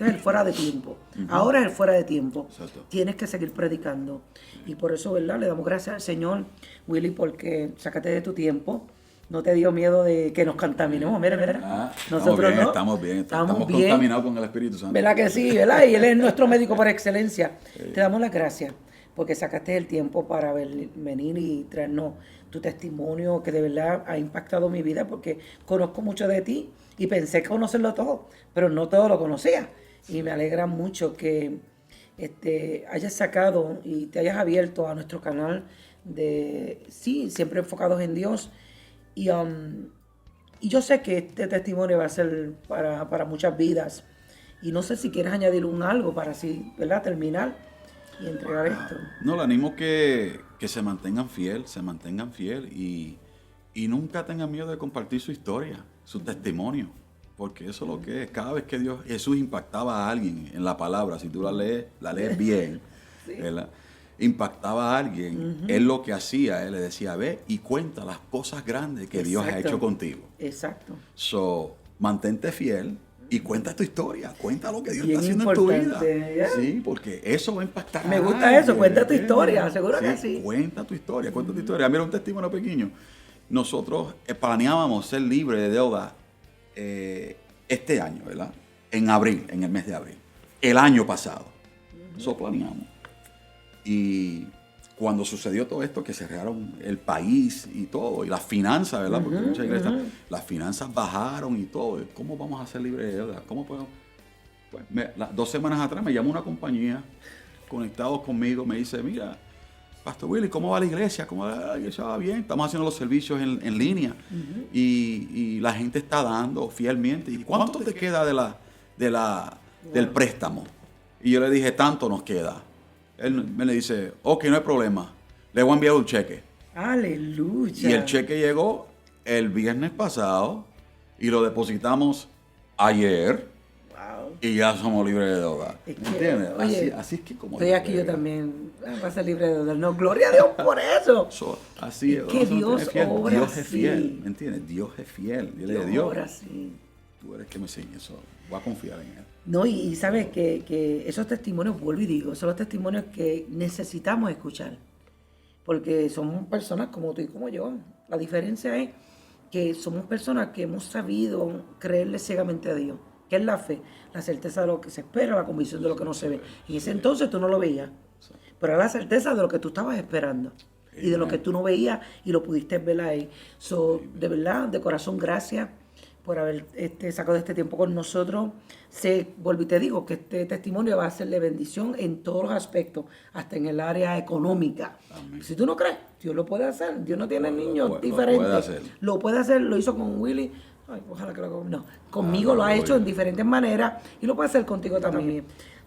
el fuera de tiempo. Ahora es el fuera de tiempo. Exacto. Tienes que seguir predicando. Y por eso, ¿verdad? Le damos gracias al Señor, Willy, porque sácate de tu tiempo no te dio miedo de que nos contaminemos. Mira, mira. Nosotros no. Estamos bien. Estamos bien. Contaminados con el Espíritu Santo. ¿Verdad que sí? ¿Verdad? Y Él es nuestro médico por excelencia. Sí. Te damos las gracias porque sacaste el tiempo para venir y traernos tu testimonio que de verdad ha impactado mi vida, porque conozco mucho de ti y pensé conocerlo todo, pero no todo lo conocía. Y me alegra mucho que hayas sacado y te hayas abierto a nuestro canal de, sí, siempre enfocados en Dios. Y yo sé que este testimonio va a ser para muchas vidas. Y no sé si quieres añadir algo para así, ¿verdad?, terminar y entregar esto. No, le animo que se mantengan fiel y nunca tengan miedo de compartir su historia, su testimonio. Porque eso es lo que es. Cada vez que Jesús impactaba a alguien en la palabra, si tú la lees bien, sí, ¿verdad?, impactaba a alguien, Él lo que hacía, Él le decía, ve y cuenta las cosas grandes que Dios ha hecho contigo. Exacto. So, mantente fiel y cuenta tu historia, cuenta lo que Dios está haciendo en tu vida. ¿Ya? Sí, porque eso va a impactar. Me gusta eso, cuenta tu historia, seguro que sí. Cuenta tu historia. Mira, un testimonio pequeño. Nosotros planeábamos ser libres de deuda este año, ¿verdad? En abril, en el mes de abril. El año pasado. Eso planeamos. Y cuando sucedió todo esto, que cerraron el país y todo, y las finanzas, ¿verdad? Porque muchas iglesias, las finanzas bajaron y todo. ¿Cómo vamos a ser libres de deuda? ¿Cómo podemos? Pues, 2 semanas atrás me llamó una compañía, conectados conmigo, me dice, mira, Pastor Willy, ¿cómo va la iglesia? ¿Cómo va la iglesia? Va bien, estamos haciendo los servicios en línea y la gente está dando fielmente. ¿Y cuánto te queda del préstamo? Y yo le dije, tanto nos queda. Él me le dice, ok, no hay problema, le voy a enviar un cheque. Aleluya. Y el cheque llegó el viernes pasado y lo depositamos ayer. Wow. Y ya somos libres de deuda. ¿Entiendes? Oye, así es que como estoy aquí yo también, va a ser libre de deuda. No, gloria a Dios por eso. Así es. Que Dios obra Dios es fiel, ¿me entiendes? Dios es fiel. Dile a Dios, obra sí. Tú eres que me enseñes, voy a confiar en Él. No, y sabes que esos testimonios, vuelvo y digo, son los testimonios que necesitamos escuchar. Porque somos personas como tú y como yo. La diferencia es que somos personas que hemos sabido creerle ciegamente a Dios. ¿Qué es la fe? La certeza de lo que se espera, la convicción de lo que no se ve. En ese entonces tú no lo veías, pero era la certeza de lo que tú estabas esperando. Y de lo que tú no veías y lo pudiste ver ahí. De verdad, de corazón, gracias por haber sacado este tiempo con nosotros. Vuelvo y te digo que este testimonio va a ser de bendición en todos los aspectos, hasta en el área económica. Amén. Si tú no crees, Dios lo puede hacer. Dios no tiene niños diferentes. Lo puede hacer, lo hizo con Willy. Ay, ojalá que conmigo lo ha hecho en diferentes maneras y lo puede hacer contigo también.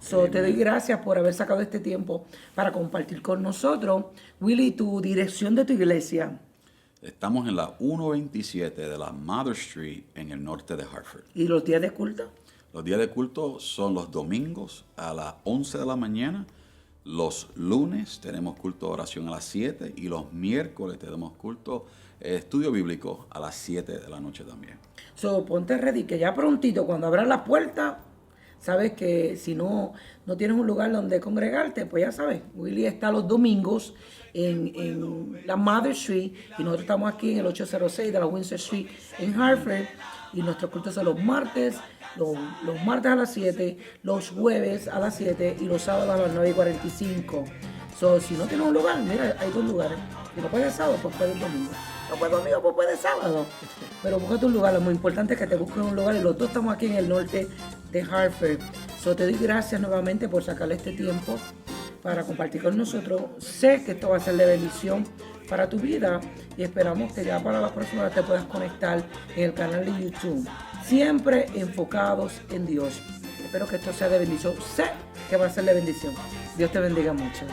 Te doy gracias por haber sacado este tiempo para compartir con nosotros. Willy, tu dirección de tu iglesia. Estamos en la 127 de la Mother Street en el norte de Hartford. ¿Y los días de culto? Los días de culto son los domingos a las 11 de la mañana. Los lunes tenemos culto de oración a las 7 y los miércoles tenemos culto estudio bíblico a las 7 de la noche también. Ponte ready, que ya prontito, cuando abran las puertas, sabes que si no tienes un lugar donde congregarte, pues ya sabes, Willy está los domingos en la Mother Street y nosotros estamos aquí en el 806 de la Windsor Street en Hartford y nuestros cultos son los martes a las 7, los jueves a las 7 y los sábados a las 9:45. Si no tienes un lugar, mira, hay 2 lugares. Si no puedes sábado, pues puedes domingo. No puedes domingo, pues puedes sábado. Pero búscate un lugar. Lo muy importante es que te busques un lugar. Y los dos estamos aquí en el norte de Hartford. Te doy gracias nuevamente por sacarle este tiempo para compartir con nosotros. Sé que esto va a ser de bendición para tu vida. Y esperamos que ya para la próxima vez te puedas conectar en el canal de YouTube. Siempre enfocados en Dios. Espero que esto sea de bendición. Sé que va a ser de bendición. Dios te bendiga mucho.